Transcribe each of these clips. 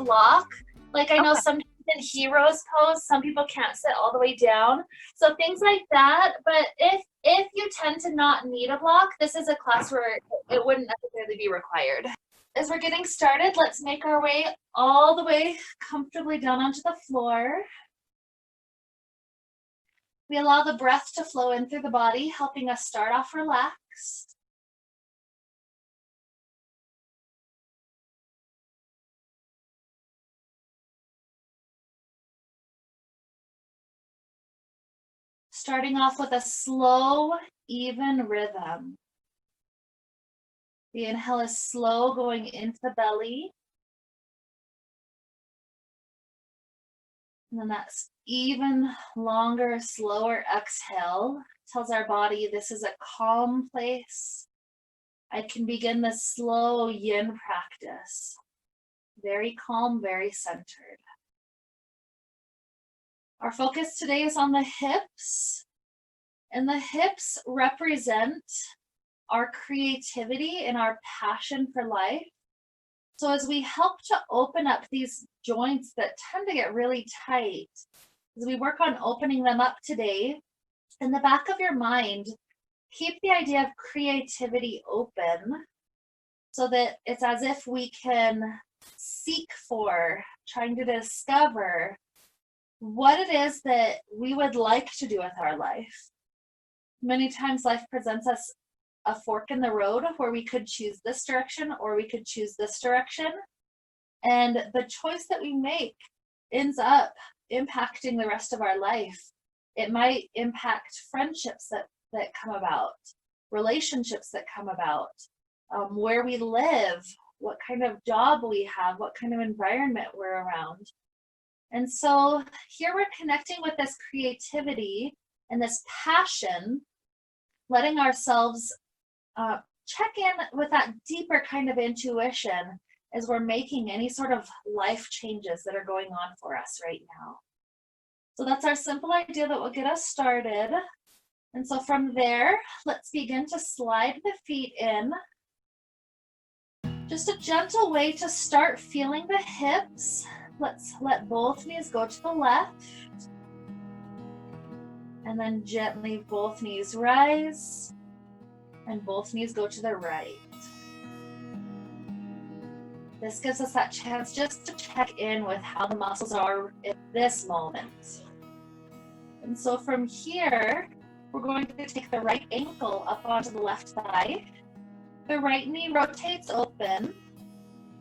block. Like I know Okay. sometimes in heroes pose, some people can't sit all the way down. So things like that. But if you tend to not need a block, this is a class where it wouldn't necessarily be required. As we're getting started, let's make our way all the way comfortably down onto the floor. We allow the breath to flow in through the body, helping us start off relaxed. Starting off with a slow, even rhythm. The inhale is slow, going into the belly. And then that's even longer, slower exhale. Tells our body this is a calm place. I can begin this slow yin practice. Very calm, very centered. Our focus today is on the hips. And the hips represent our creativity and our passion for life. So as we help to open up these joints that tend to get really tight, as we work on opening them up today, in the back of your mind, keep the idea of creativity open so that it's as if we can seek for, trying to discover what it is that we would like to do with our life. Many times life presents us a fork in the road where we could choose this direction or we could choose this direction. And the choice that we make ends up impacting the rest of our life. It might impact friendships that come about, relationships that come about, where we live, what kind of job we have, what kind of environment we're around. And so here we're connecting with this creativity and this passion, letting ourselves check in with that deeper kind of intuition as we're making any sort of life changes that are going on for us right now. So that's our simple idea that will get us started. And so from there, let's begin to slide the feet in. Just a gentle way to start feeling the hips. Let's let both knees go to the left. And then gently both knees rise. And both knees go to the right. This gives us that chance just to check in with how the muscles are at this moment. And so from here, we're going to take the right ankle up onto the left thigh. The right knee rotates open.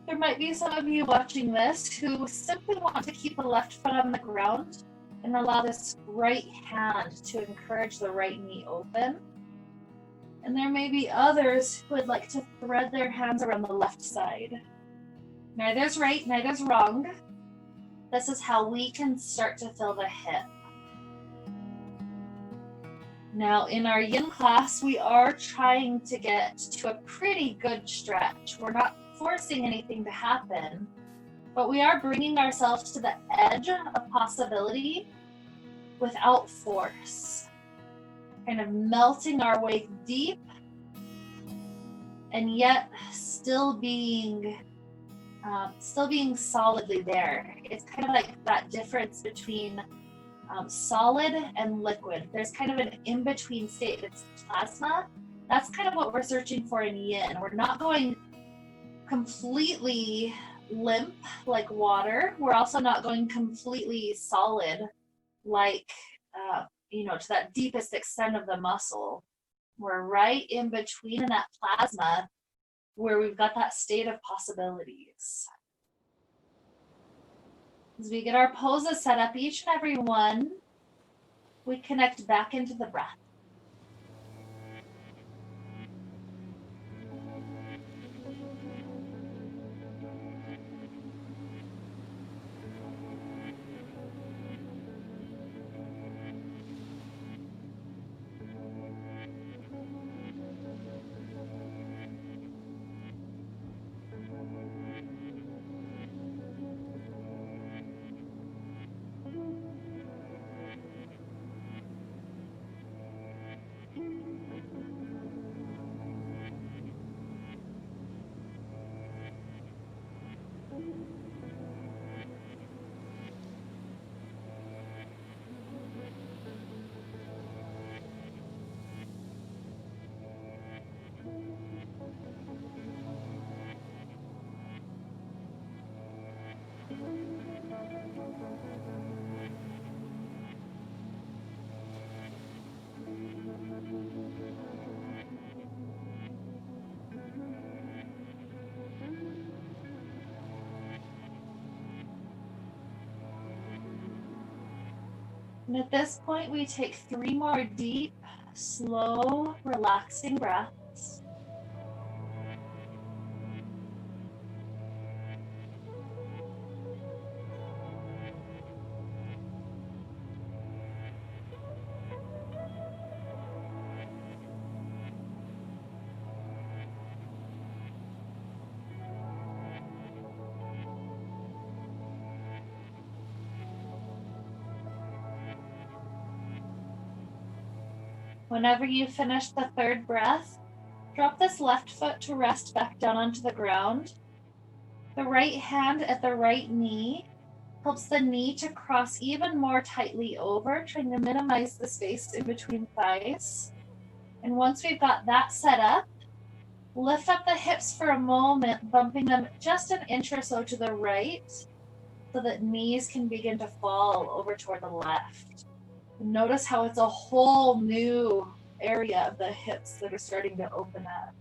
There might be some of you watching this who simply want to keep the left foot on the ground and allow this right hand to encourage the right knee open. And there may be others who would like to thread their hands around the left side. Neither's right, neither's wrong. This is how we can start to feel the hip. Now in our yin class, we are trying to get to a pretty good stretch. We're not forcing anything to happen, but we are bringing ourselves to the edge of possibility without force. Kind of melting our way deep and yet still being solidly there. It's kind of like that difference between solid and liquid. There's kind of an in-between state. It's plasma. That's kind of what we're searching for in yin. We're not going completely limp like water. We're also not going completely solid like to that deepest extent of the muscle. We're right in between in that plasma where we've got that state of possibilities. As we get our poses set up, each and every one, we connect back into the breath. And at this point, we take 3 more deep, slow, relaxing breaths. Whenever you finish the 3rd breath, drop this left foot to rest back down onto the ground. The right hand at the right knee helps the knee to cross even more tightly over, trying to minimize the space in between thighs. And once we've got that set up, lift up the hips for a moment, bumping them just an inch or so to the right, so that knees can begin to fall over toward the left. Notice how it's a whole new area of the hips that are starting to open up.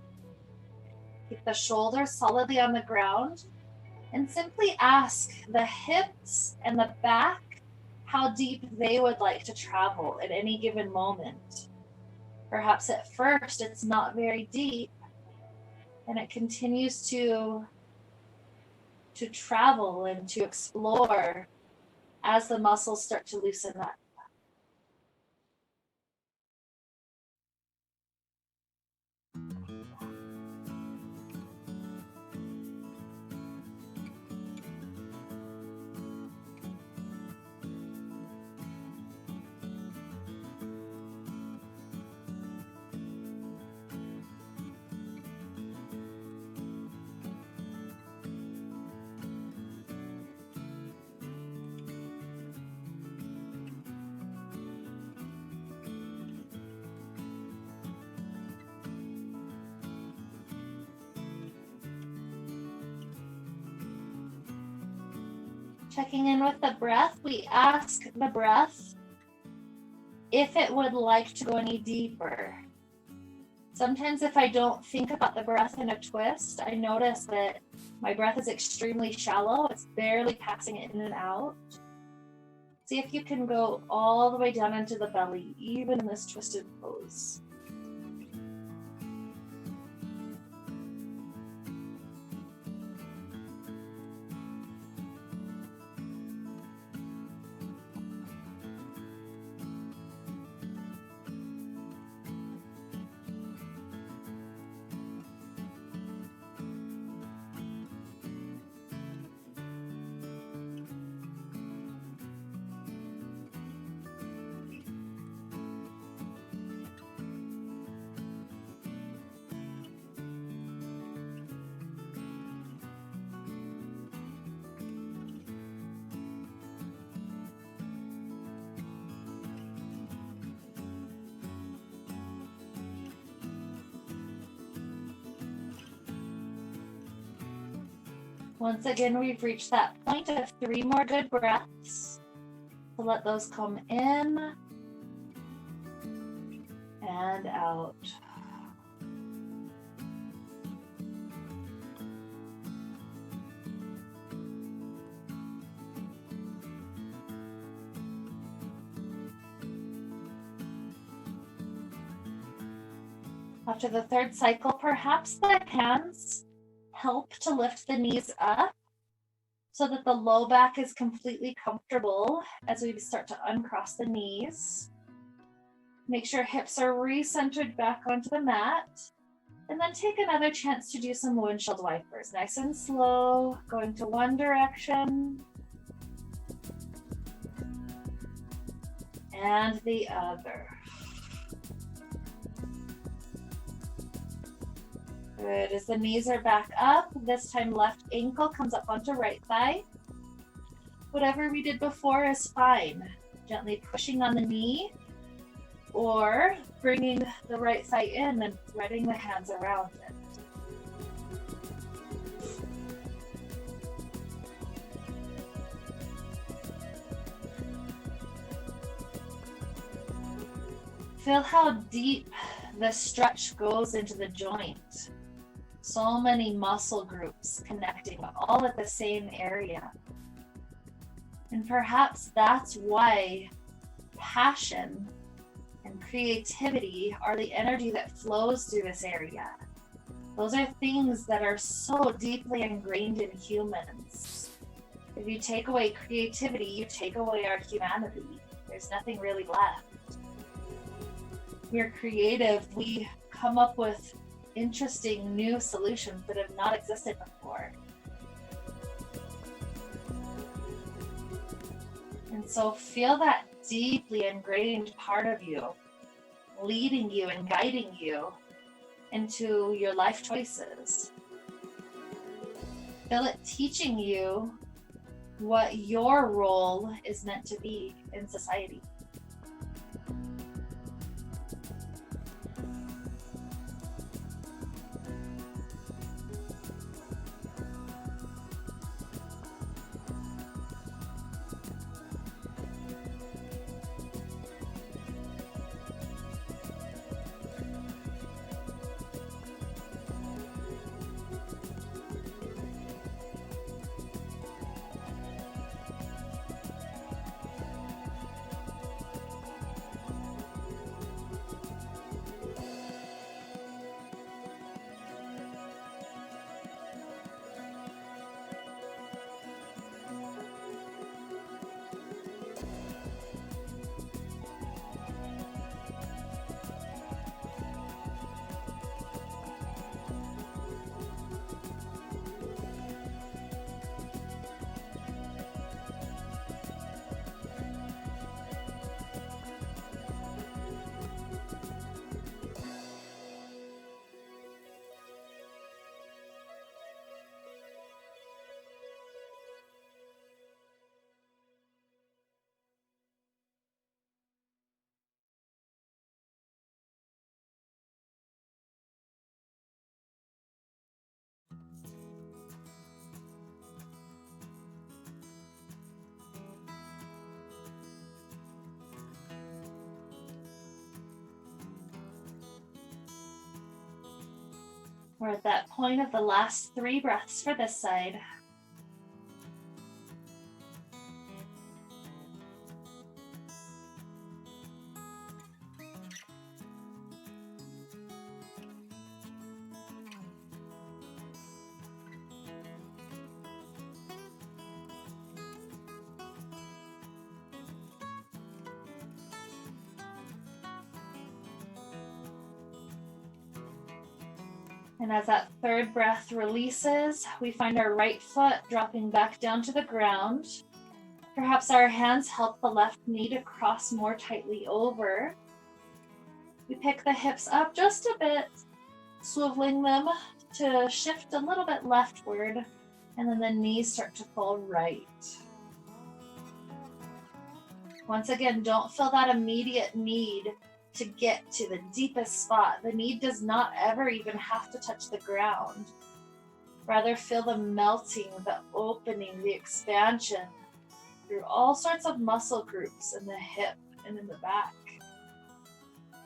Keep the shoulders solidly on the ground and simply ask the hips and the back how deep they would like to travel at any given moment. Perhaps at first it's not very deep and it continues to travel and to explore as the muscles start to loosen up. Checking in with the breath, we ask the breath if it would like to go any deeper. Sometimes if I don't think about the breath in a twist, I notice that my breath is extremely shallow. It's barely passing in and out. See if you can go all the way down into the belly, even in this twisted pose. Once again, we've reached that point of 3 more good breaths. So let those come in and out. After the 3rd cycle, perhaps the hands help to lift the knees up so that the low back is completely comfortable as we start to uncross the knees. Make sure hips are recentered back onto the mat. And then take another chance to do some windshield wipers. Nice and slow, going to one direction and the other. Good, as the knees are back up, this time left ankle comes up onto right thigh. Whatever we did before is fine. Gently pushing on the knee or bringing the right thigh in and threading the hands around it. Feel how deep the stretch goes into the joint. So many muscle groups connecting all at the same area. And perhaps that's why passion and creativity are the energy that flows through this area. Those are things that are so deeply ingrained in humans. If you take away creativity, you take away our humanity. There's nothing really left. We're creative. We come up with interesting new solutions that have not existed before. And so feel that deeply ingrained part of you leading you and guiding you into your life choices. Feel it teaching you what your role is meant to be in society. We're at that point of the last 3 breaths for this side. And as that 3rd breath releases, we find our right foot dropping back down to the ground. Perhaps our hands help the left knee to cross more tightly over. We pick the hips up just a bit, swiveling them to shift a little bit leftward, and then the knees start to fall right. Once again, don't feel that immediate need to get to the deepest spot. The knee does not ever even have to touch the ground. Rather, feel the melting, the opening, the expansion through all sorts of muscle groups in the hip and in the back.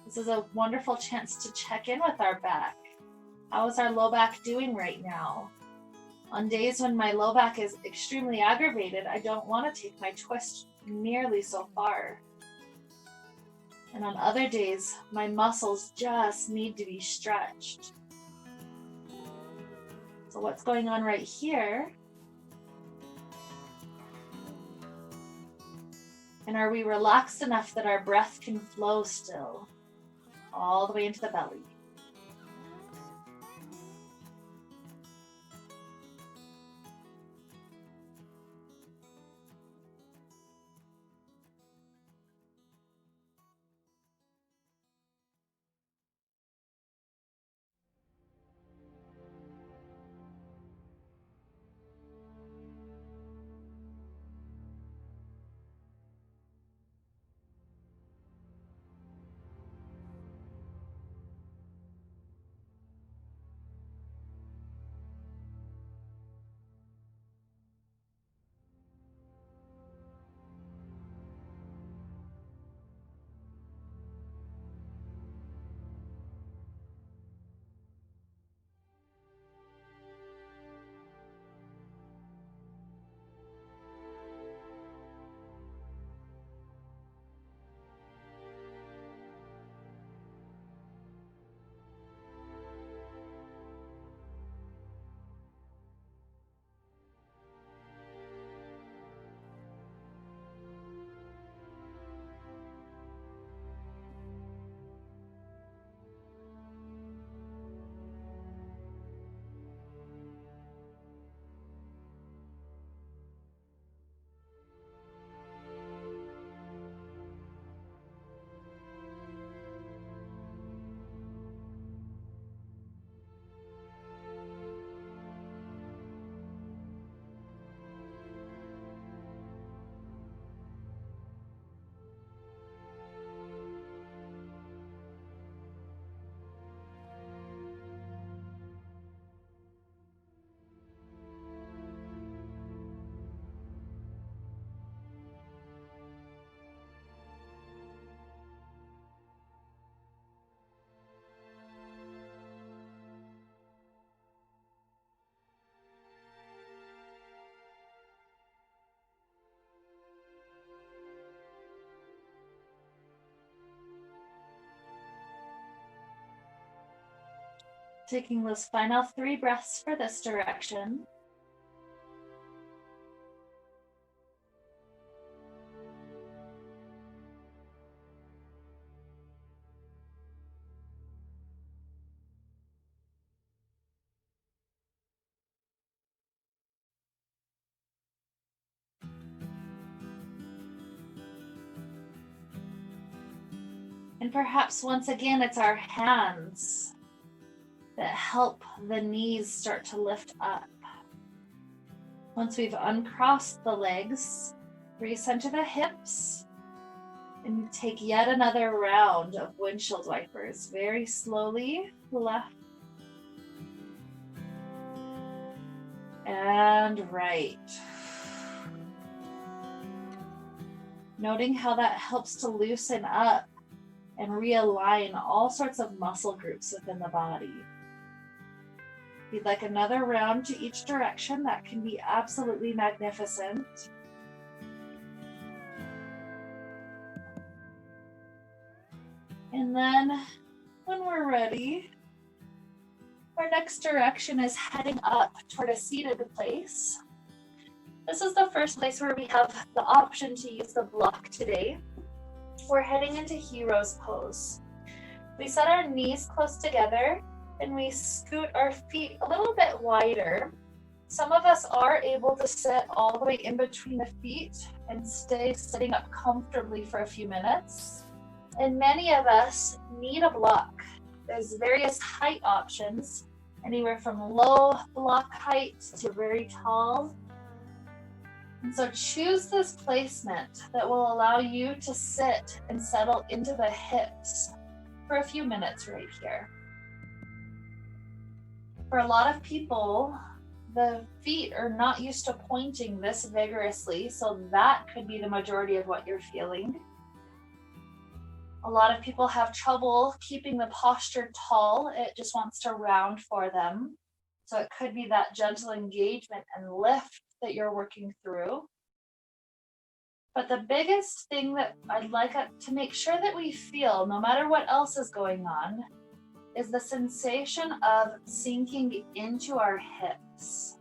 This is a wonderful chance to check in with our back. How is our low back doing right now? On days when my low back is extremely aggravated, I don't want to take my twist nearly so far. And on other days, my muscles just need to be stretched. So what's going on right here? And are we relaxed enough that our breath can flow still, all the way into the belly? Taking those final 3 breaths for this direction. And perhaps once again, it's our hands that help the knees start to lift up. Once we've uncrossed the legs, recenter the hips and take yet another round of windshield wipers. Very slowly, left and right. Noting how that helps to loosen up and realign all sorts of muscle groups within the body. If you'd like another round to each direction, that can be absolutely magnificent. And then when we're ready, our next direction is heading up toward a seated place. This is the first place where we have the option to use the block today. We're heading into Hero's Pose. We set our knees close together and we scoot our feet a little bit wider. Some of us are able to sit all the way in between the feet and stay sitting up comfortably for a few minutes. And many of us need a block. There's various height options, anywhere from low block height to very tall. And so choose this placement that will allow you to sit and settle into the hips for a few minutes right here. For a lot of people, the feet are not used to pointing this vigorously, so that could be the majority of what you're feeling. A lot of people have trouble keeping the posture tall. It just wants to round for them. So it could be that gentle engagement and lift that you're working through. But the biggest thing that I'd like to make sure that we feel, no matter what else is going on, is the sensation of sinking into our hips.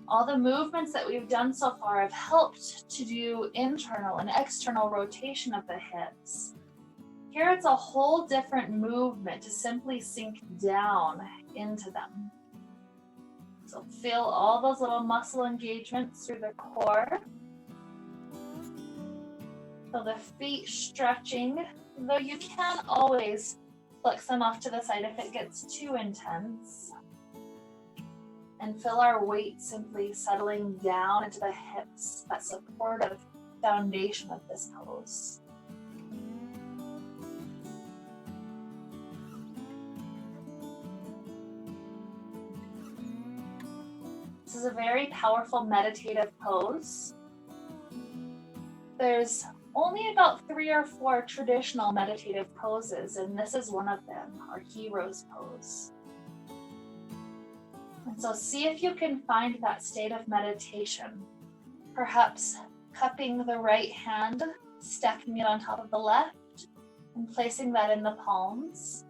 All the movements that we've done so far have helped to do internal and external rotation of the hips. Here it's a whole different movement to simply sink down into them. So feel all those little muscle engagements through the core. Feel the feet stretching, though you can always flex them off to the side if it gets too intense. And feel our weight simply settling down into the hips, that supportive foundation of this pose. This is a very powerful meditative pose. There's only about 3 or 4 traditional meditative poses, and this is one of them, our Hero's Pose. And so see if you can find that state of meditation. Perhaps cupping the right hand, stacking it on top of the left, and placing that in the palms.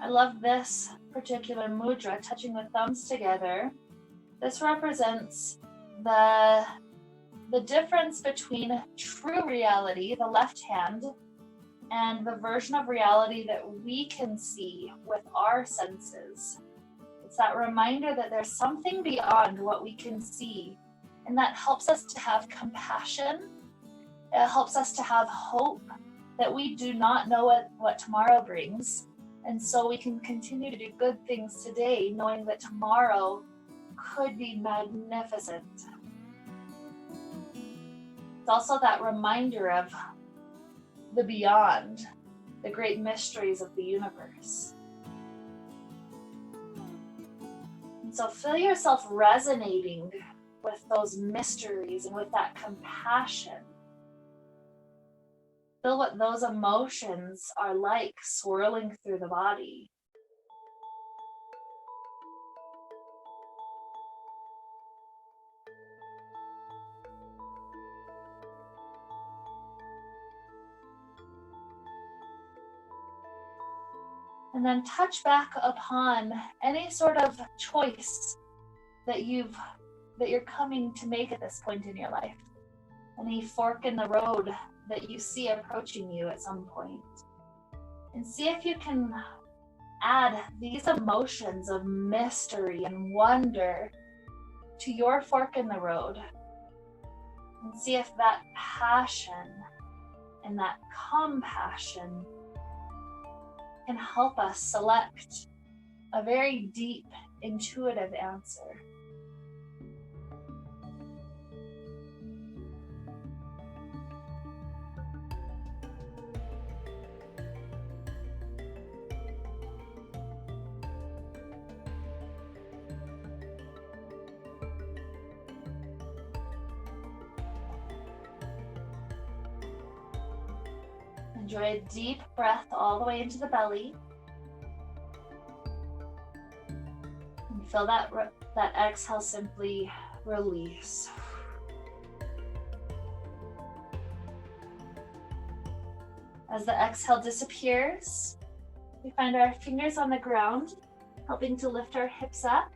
I love this particular mudra, touching the thumbs together. This represents the difference between true reality, the left hand, and the version of reality that we can see with our senses. It's that reminder that there's something beyond what we can see, and that helps us to have compassion. It helps us to have hope that we do not know what tomorrow brings, and so we can continue to do good things today, knowing that tomorrow could be magnificent. It's also that reminder of the beyond, the great mysteries of the universe. And so feel yourself resonating with those mysteries and with that compassion. Feel what those emotions are like swirling through the body. And then touch back upon any sort of choice that you're coming to make at this point in your life. Any fork in the road that you see approaching you at some point. And see if you can add these emotions of mystery and wonder to your fork in the road. And see if that passion and that compassion can help us select a very deep, intuitive answer. Enjoy a deep breath all the way into the belly. And feel that exhale simply release. As the exhale disappears, we find our fingers on the ground, helping to lift our hips up.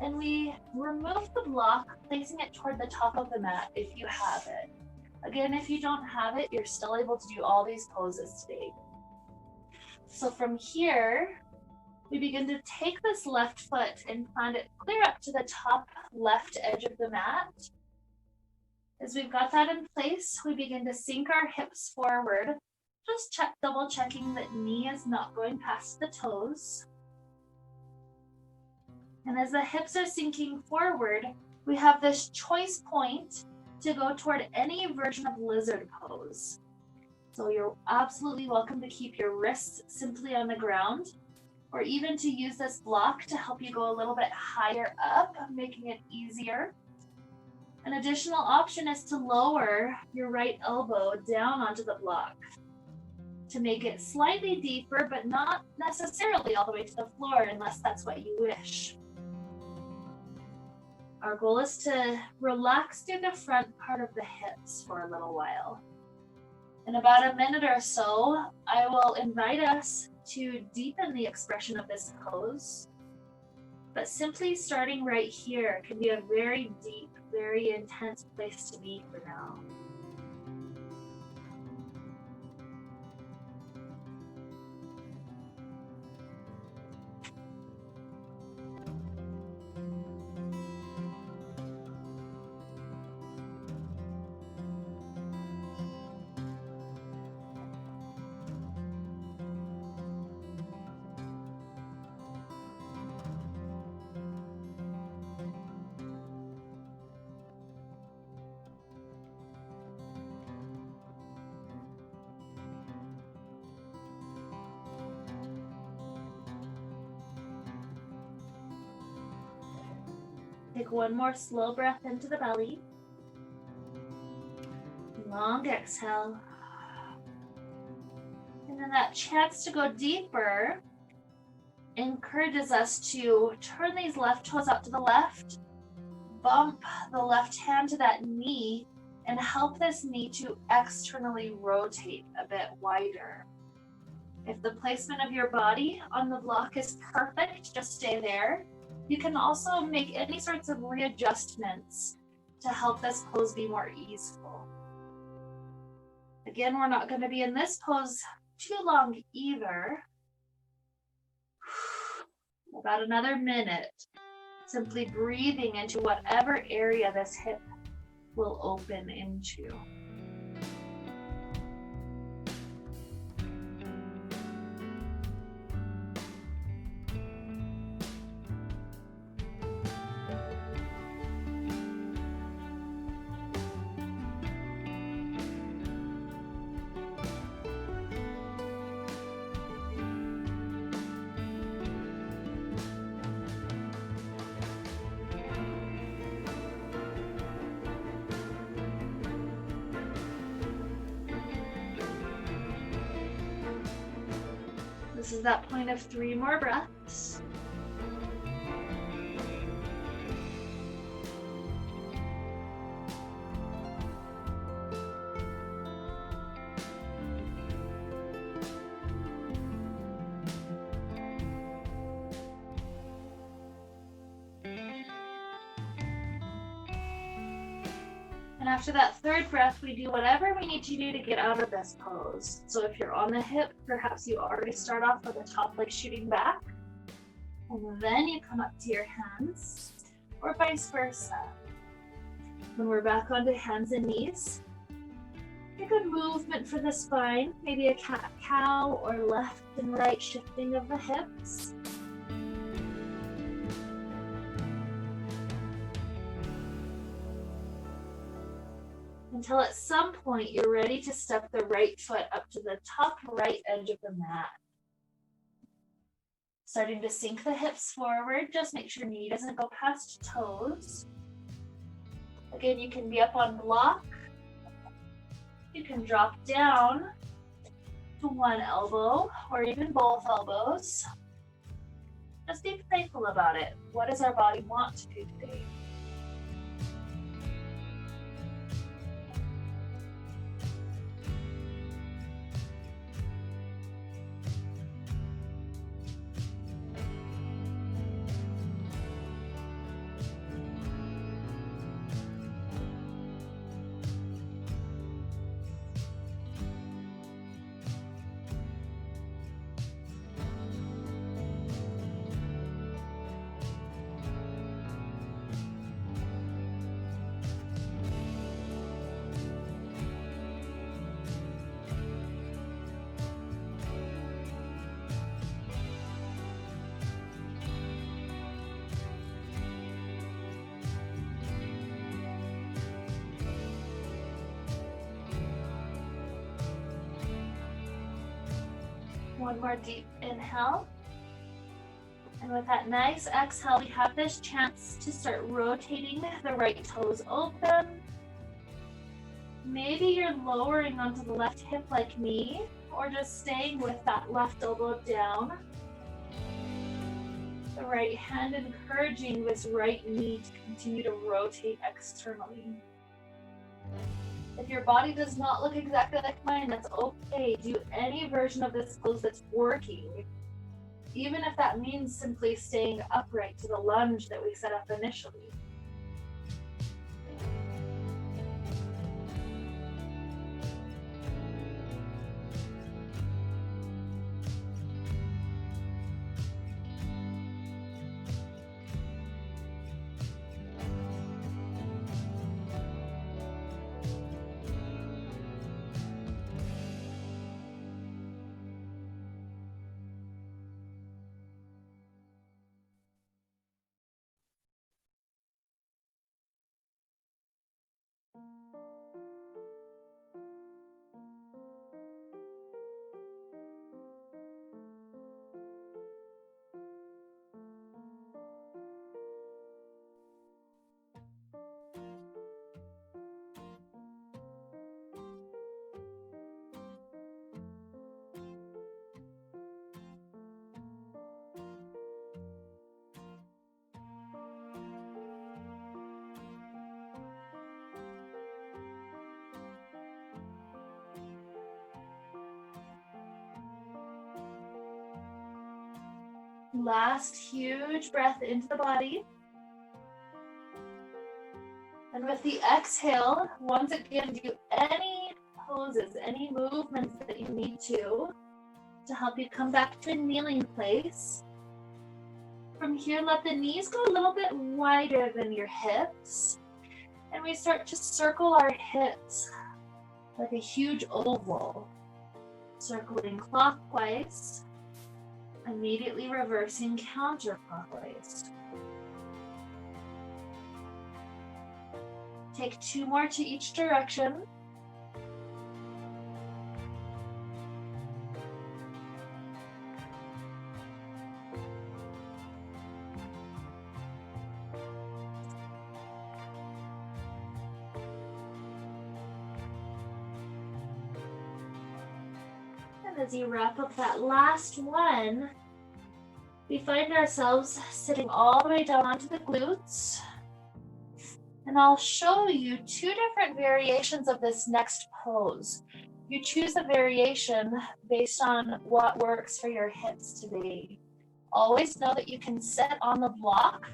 And we remove the block, placing it toward the top of the mat if you have it. Again, if you don't have it, you're still able to do all these poses today. So from here, we begin to take this left foot and plant it clear up to the top left edge of the mat. As we've got that in place, we begin to sink our hips forward, just double checking that knee is not going past the toes. And as the hips are sinking forward, we have this choice point to go toward any version of lizard pose. So you're absolutely welcome to keep your wrists simply on the ground, or even to use this block to help you go a little bit higher up, making it easier. An additional option is to lower your right elbow down onto the block to make it slightly deeper, but not necessarily all the way to the floor unless that's what you wish. Our goal is to relax through the front part of the hips for a little while. In about a minute or so, I will invite us to deepen the expression of this pose. But simply starting right here can be a very deep, very intense place to be for now. Take one more slow breath into the belly. Long exhale. And then that chance to go deeper encourages us to turn these left toes up to the left, bump the left hand to that knee, and help this knee to externally rotate a bit wider. If the placement of your body on the block is perfect, just stay there. You can also make any sorts of readjustments to help this pose be more easeful. Again, we're not going to be in this pose too long either. About another minute. Simply breathing into whatever area this hip will open into. This is that point of 3 more breaths. after that third breath, we do whatever we need to do to get out of this pose. So if you're on the hip, perhaps you already start off with the top leg shooting back, and then you come up to your hands, or vice versa. When we're back onto hands and knees, a good movement for the spine, maybe a cat-cow or left and right shifting of the hips. Until at some point you're ready to step the right foot up to the top right edge of the mat. Starting to sink the hips forward, just make sure knee doesn't go past toes. Again, you can be up on block. You can drop down to one elbow or even both elbows. Just be playful about it. What does our body want to do today? One more deep inhale. And with that nice exhale, we have this chance to start rotating the right toes open. Maybe you're lowering onto the left hip like me, or just staying with that left elbow down. The right hand encouraging this right knee to continue to rotate externally. If your body does not look exactly like mine, that's okay. Do any version of this pose that's working. Even if that means simply staying upright to the lunge that we set up initially. Last huge breath into the body. And with the exhale, once again, do any poses, any movements that you need to help you come back to a kneeling place. From here, let the knees go a little bit wider than your hips. And we start to circle our hips like a huge oval, circling clockwise. Immediately reversing counterclockwise. Take 2 more to each direction. And as you wrap up that last one, we find ourselves sitting all the way down onto the glutes. And I'll show you 2 different variations of this next pose. You choose a variation based on what works for your hips today. Always know that you can sit on the block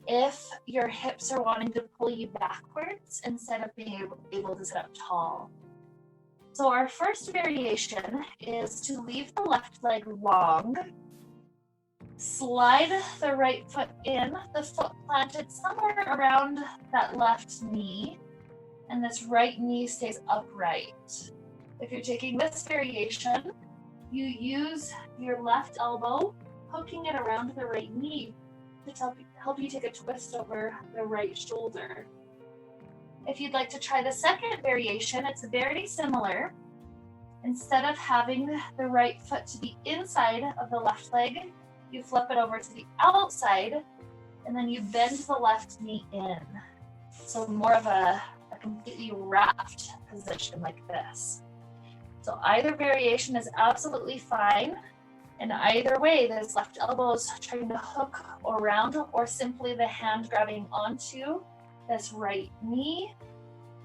if your hips are wanting to pull you backwards instead of being able to sit up tall. So our first variation is to leave the left leg long, slide the right foot in, the foot planted somewhere around that left knee, and this right knee stays upright. If you're taking this variation, you use your left elbow, hooking it around the right knee to help you take a twist over the right shoulder. If you'd like to try the second variation, it's very similar. Instead of having the right foot to be inside of the left leg, you flip it over to the outside, and then you bend the left knee in. So more of a completely wrapped position like this. So either variation is absolutely fine. And either way, this left elbow is trying to hook around or simply the hand grabbing onto this right knee.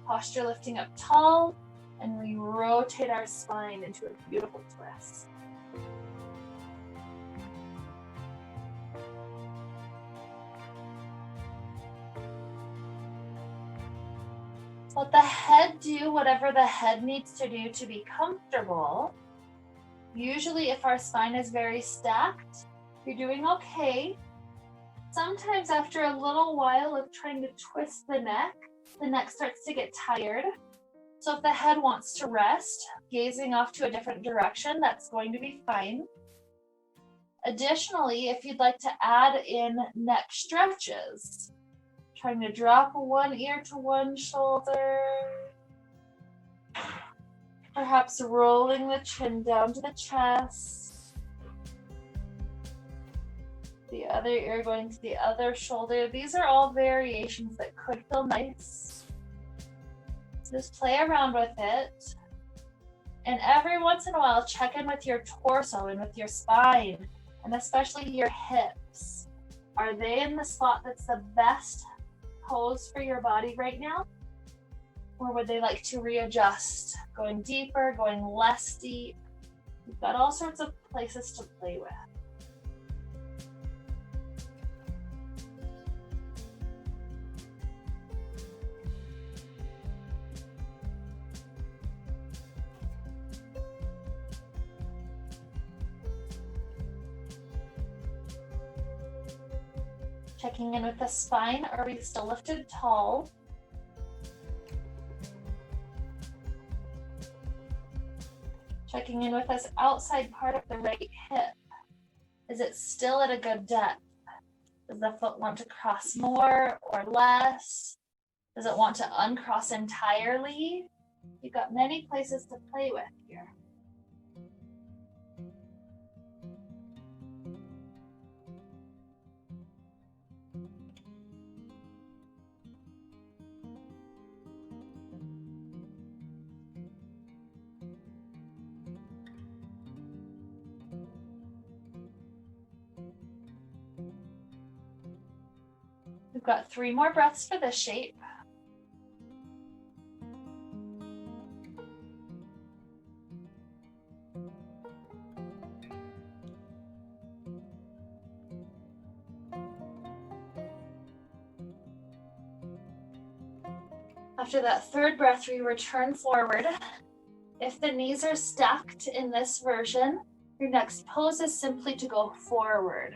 Posture lifting up tall, and we rotate our spine into a beautiful twist. Let the head do whatever the head needs to do to be comfortable. Usually if our spine is very stacked, you're doing okay. Sometimes after a little while of trying to twist the neck starts to get tired. So if the head wants to rest, gazing off to a different direction, that's going to be fine. Additionally, if you'd like to add in neck stretches, trying to drop one ear to one shoulder, perhaps rolling the chin down to the chest, the other ear going to the other shoulder. These are all variations that could feel nice. Just play around with it. And every once in a while, check in with your torso and with your spine, and especially your hips. Are they in the spot that's the best pose for your body right now? Or would they like to readjust, going deeper, going less deep? You've got all sorts of places to play with. Checking in with the spine. Are we still lifted tall? Checking in with this outside part of the right hip. Is it still at a good depth? Does the foot want to cross more or less? Does it want to uncross entirely? You've got many places to play with here. We've got 3 more breaths for this shape. After that 3rd breath, we return forward. If the knees are stacked in this version, your next pose is simply to go forward.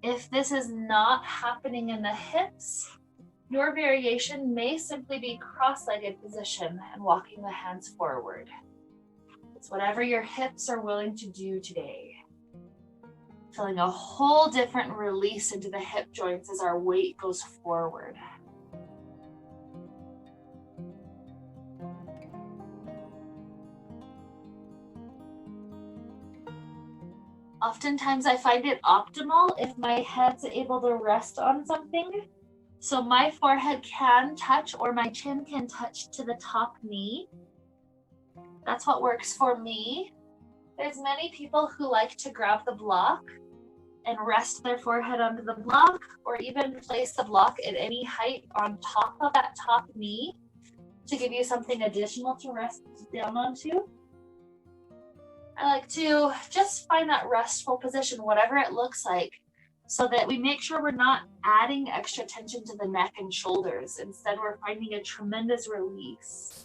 If this is not happening in the hips, your variation may simply be cross-legged position and walking the hands forward. It's whatever your hips are willing to do today. Feeling a whole different release into the hip joints as our weight goes forward. Oftentimes I find it optimal if my head's able to rest on something. So my forehead can touch or my chin can touch to the top knee. That's what works for me. There's many people who like to grab the block and rest their forehead onto the block, or even place the block at any height on top of that top knee to give you something additional to rest down onto. I like to just find that restful position, whatever it looks like. so that we make sure we're not adding extra tension to the neck and shoulders. Instead, we're finding a tremendous release.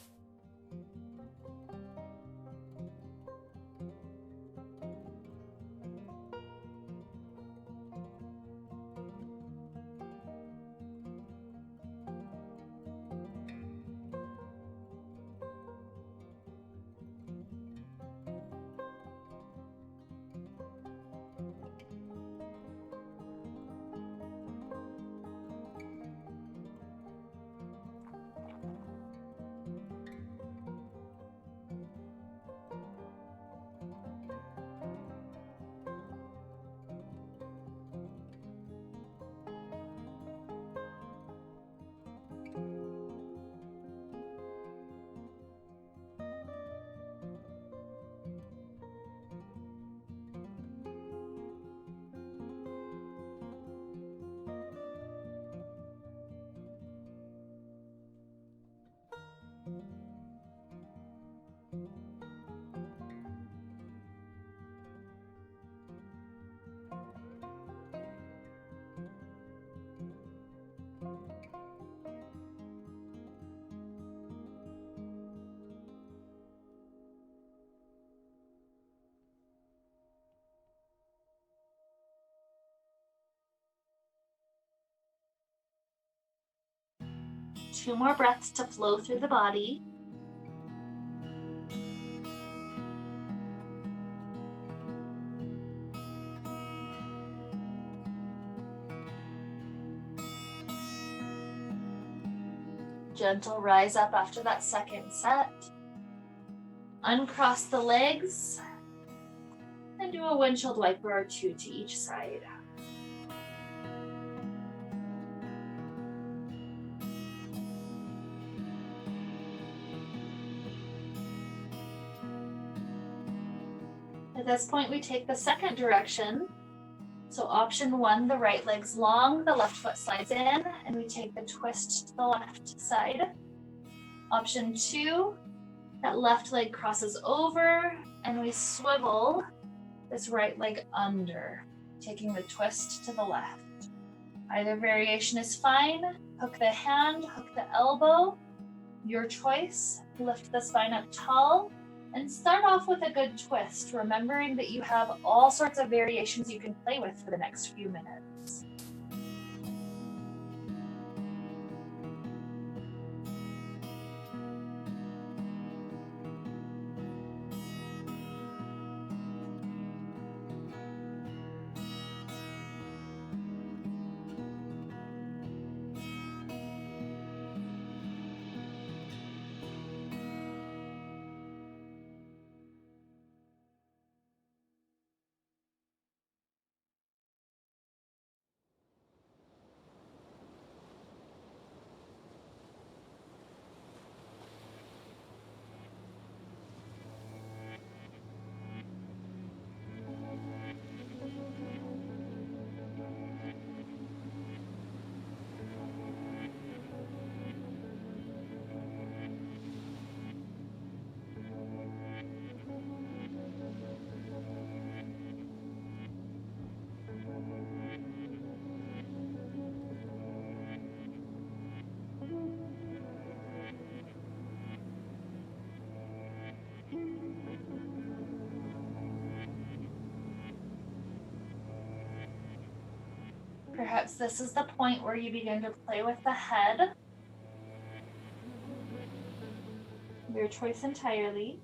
Two more breaths to flow through the body. Gentle rise up after that second set. Uncross the legs and do a windshield wiper or two to each side. At this point, we take the second direction. So option 1, the right leg's long, the left foot slides in, and we take the twist to the left side. Option 2, that left leg crosses over, and we swivel this right leg under, taking the twist to the left. Either variation is fine. Hook the hand, hook the elbow, your choice. Lift the spine up tall. And start off with a good twist, remembering that you have all sorts of variations you can play with for the next few minutes. Perhaps this is the point where you begin to play with the head. Your choice entirely.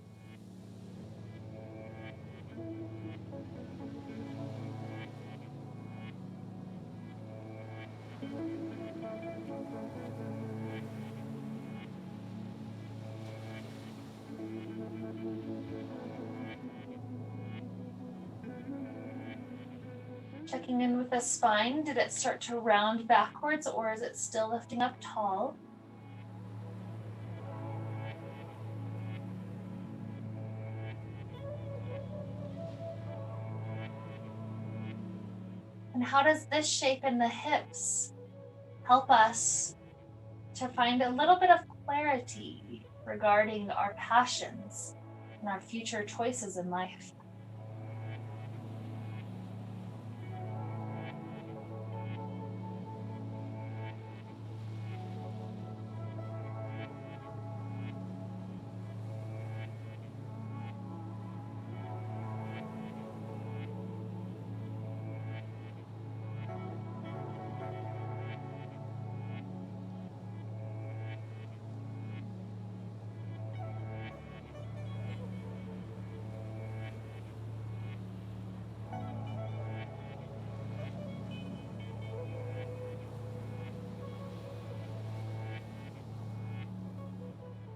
Checking in with the spine. Did it start to round backwards, or is it still lifting up tall? And how does this shape in the hips help us to find a little bit of clarity regarding our passions and our future choices in life?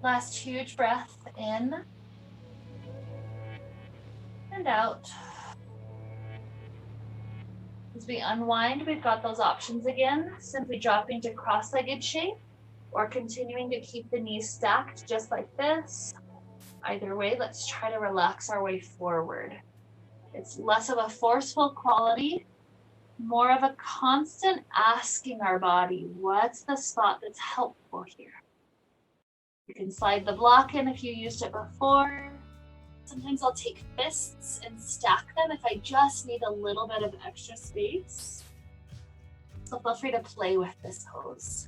Last huge breath in and out. As we unwind, we've got those options again, simply dropping to cross-legged shape or continuing to keep the knees stacked just like this. Either way, let's try to relax our way forward. It's less of a forceful quality, more of a constant asking our body, what's the spot that's helpful here? You can slide the block in if you used it before. Sometimes I'll take fists and stack them if I just need a little bit of extra space. So feel free to play with this pose.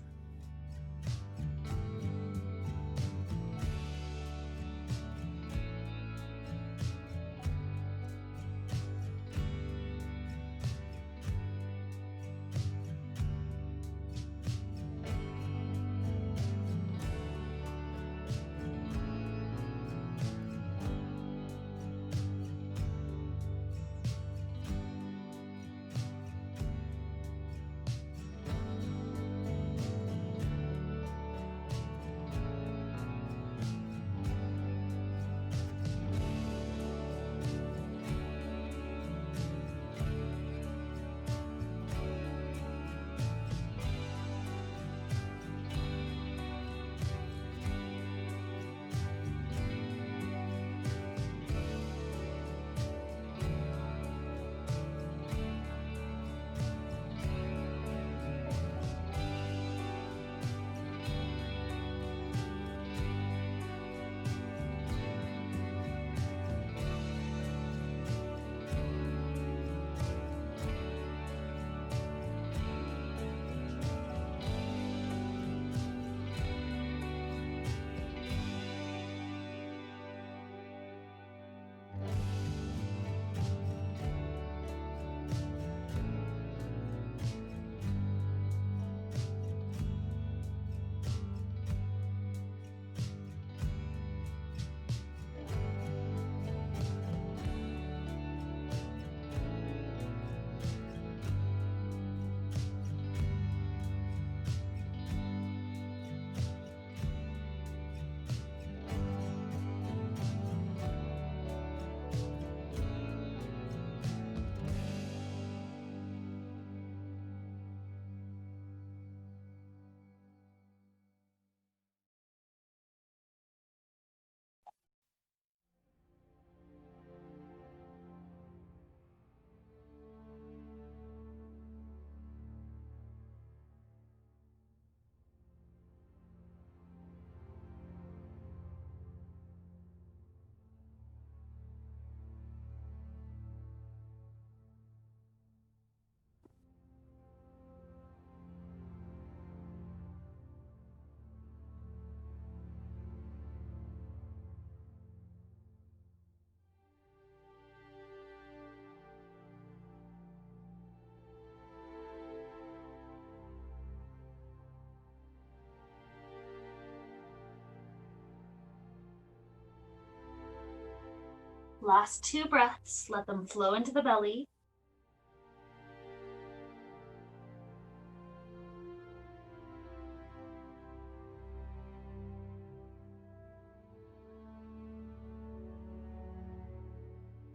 Last 2 breaths, let them flow into the belly.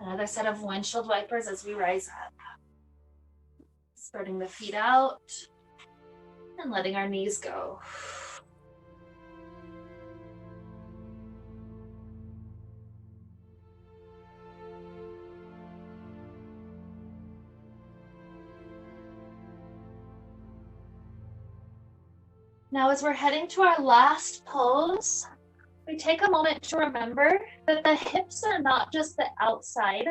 Another set of windshield wipers as we rise up. Spreading the feet out and letting our knees go. Now, as we're heading to our last pose, we take a moment to remember that the hips are not just the outside.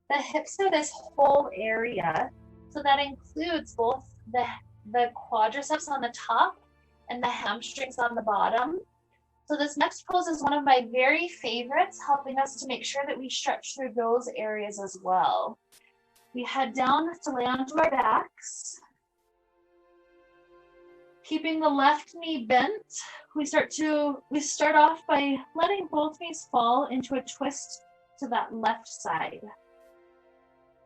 The hips are this whole area. So that includes both the quadriceps on the top and the hamstrings on the bottom. So this next pose is one of my very favorites, helping us to make sure that we stretch through those areas as well. We head down to lay onto our backs. Keeping the left knee bent, we start off by letting both knees fall into a twist to that left side.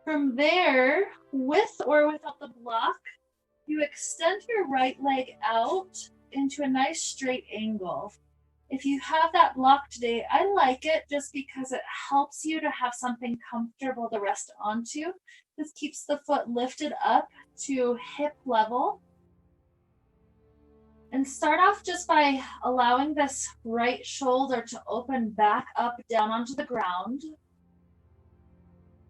From there, with or without the block, you extend your right leg out into a nice straight angle. If you have that block today, I like it just because it helps you to have something comfortable to rest onto. This keeps the foot lifted up to hip level. And start off just by allowing this right shoulder to open back up, down onto the ground.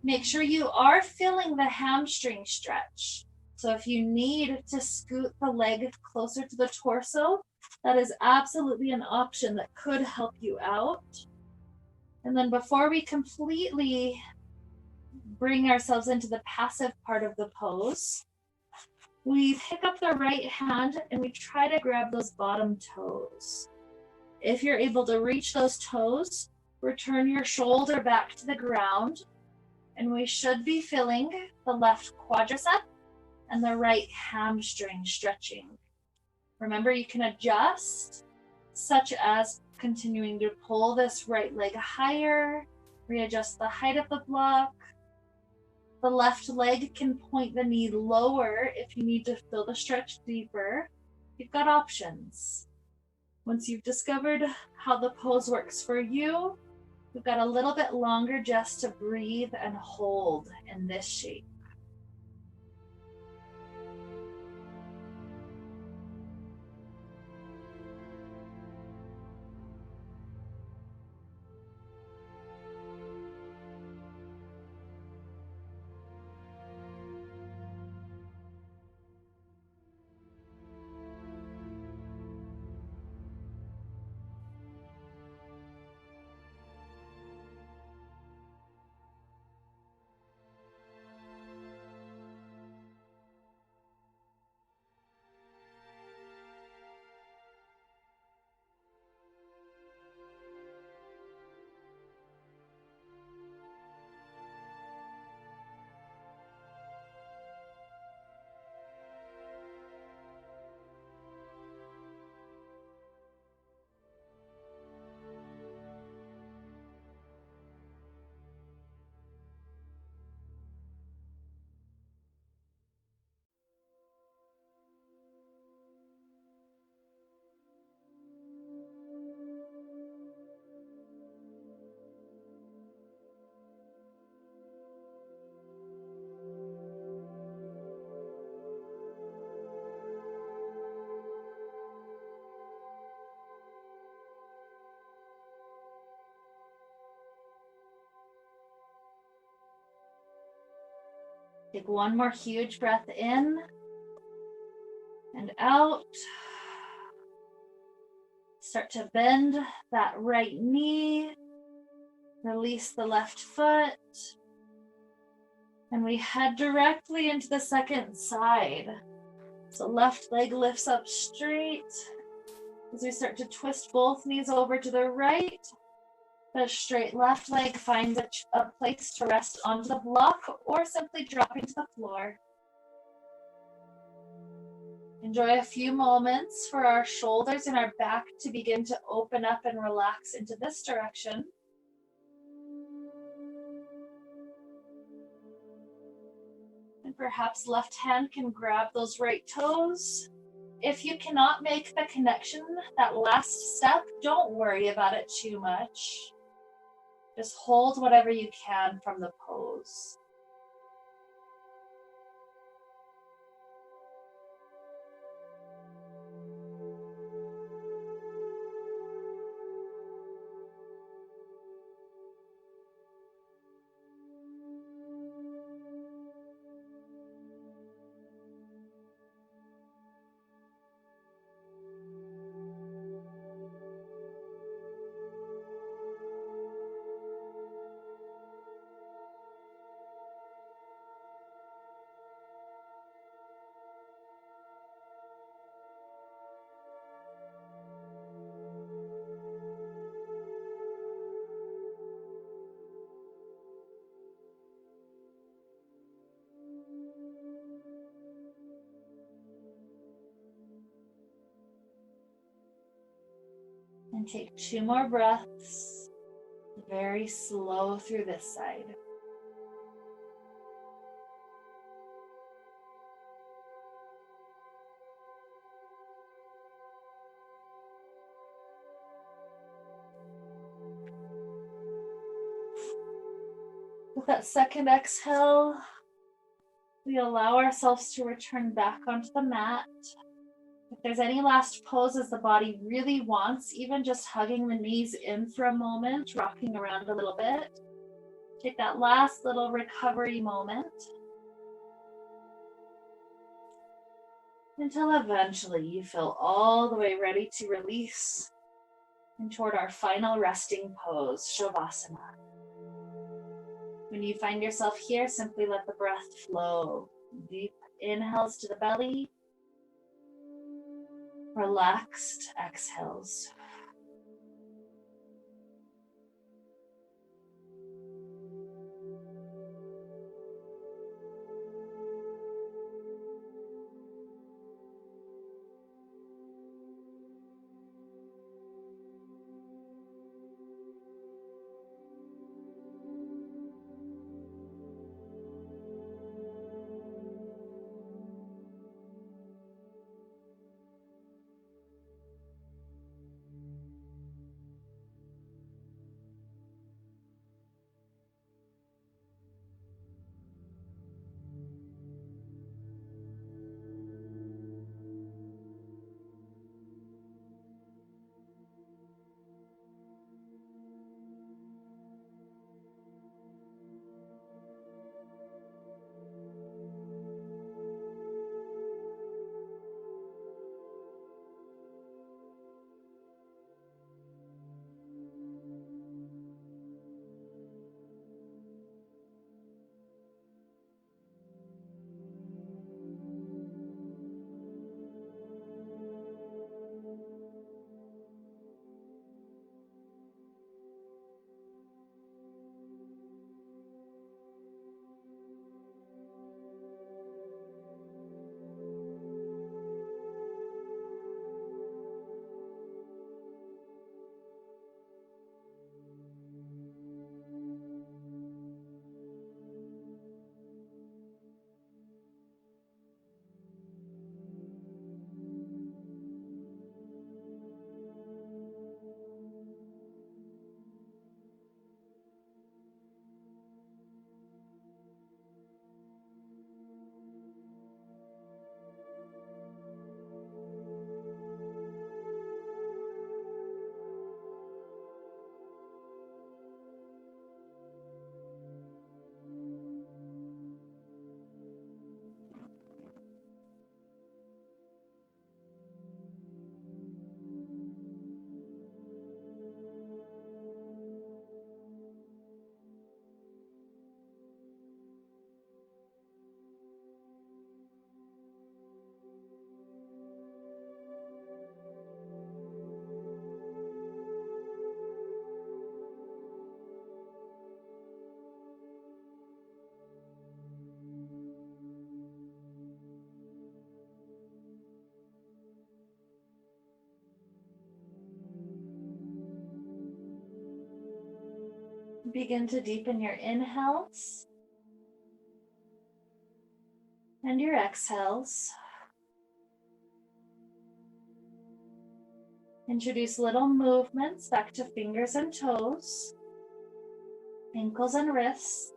Make sure you are feeling the hamstring stretch. So if you need to scoot the leg closer to the torso, that is absolutely an option that could help you out. And then before we completely bring ourselves into the passive part of the pose, we pick up the right hand and we try to grab those bottom toes. If you're able to reach those toes, return your shoulder back to the ground, and we should be feeling the left quadricep and the right hamstring stretching. Remember, you can adjust, such as continuing to pull this right leg higher, readjust the height of the block. The left leg can point the knee lower if you need to feel the stretch deeper. You've got options. Once you've discovered how the pose works for you, we've got a little bit longer just to breathe and hold in this shape. Take one more huge breath in and out. Start to bend that right knee. Release the left foot. And we head directly into the second side. So left leg lifts up straight. As we start to twist both knees over to the right, the straight left leg finds a place to rest onto the block or simply drop into the floor. Enjoy a few moments for our shoulders and our back to begin to open up and relax into this direction. And perhaps left hand can grab those right toes. If you cannot make the connection, that last step, don't worry about it too much. Just hold whatever you can from the pose. And take 2 more breaths, very slow through this side. With that second exhale, we allow ourselves to return back onto the mat. If there's any last poses the body really wants, even just hugging the knees in for a moment, rocking around a little bit. Take that last little recovery moment until eventually you feel all the way ready to release and toward our final resting pose, Shavasana. When you find yourself here, simply let the breath flow. Deep inhales to the belly, relaxed exhales. Begin to deepen your inhales and your exhales. Introduce little movements back to fingers and toes, ankles and wrists.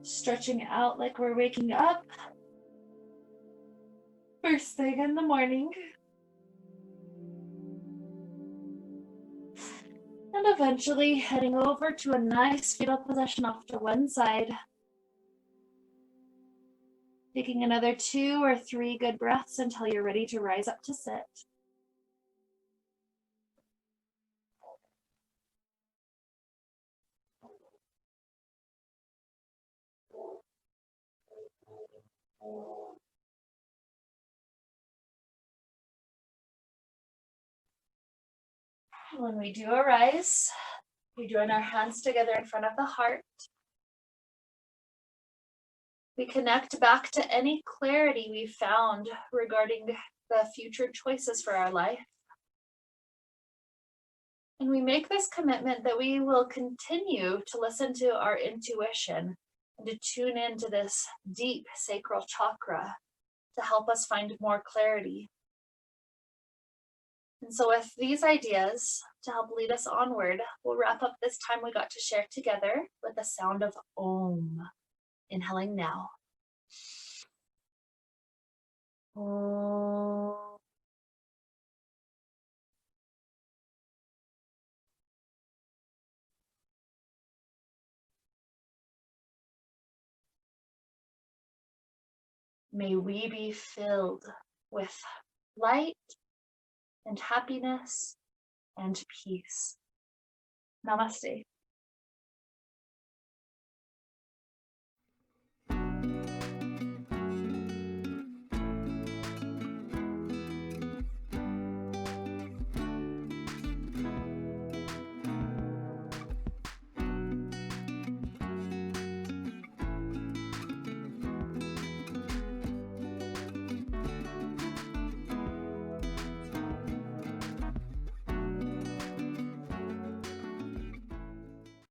Stretching out like we're waking up first thing in the morning. And eventually heading over to a nice fetal position off to one side. Taking another 2 or 3 good breaths until you're ready to rise up to sit. When we do arise, we join our hands together in front of the heart. We connect back to any clarity we found regarding the future choices for our life. And we make this commitment that we will continue to listen to our intuition and to tune into this deep sacral chakra to help us find more clarity. And so with these ideas to help lead us onward, we'll wrap up this time we got to share together with the sound of Om. Inhaling now. Om. May we be filled with light and happiness and peace. Namaste.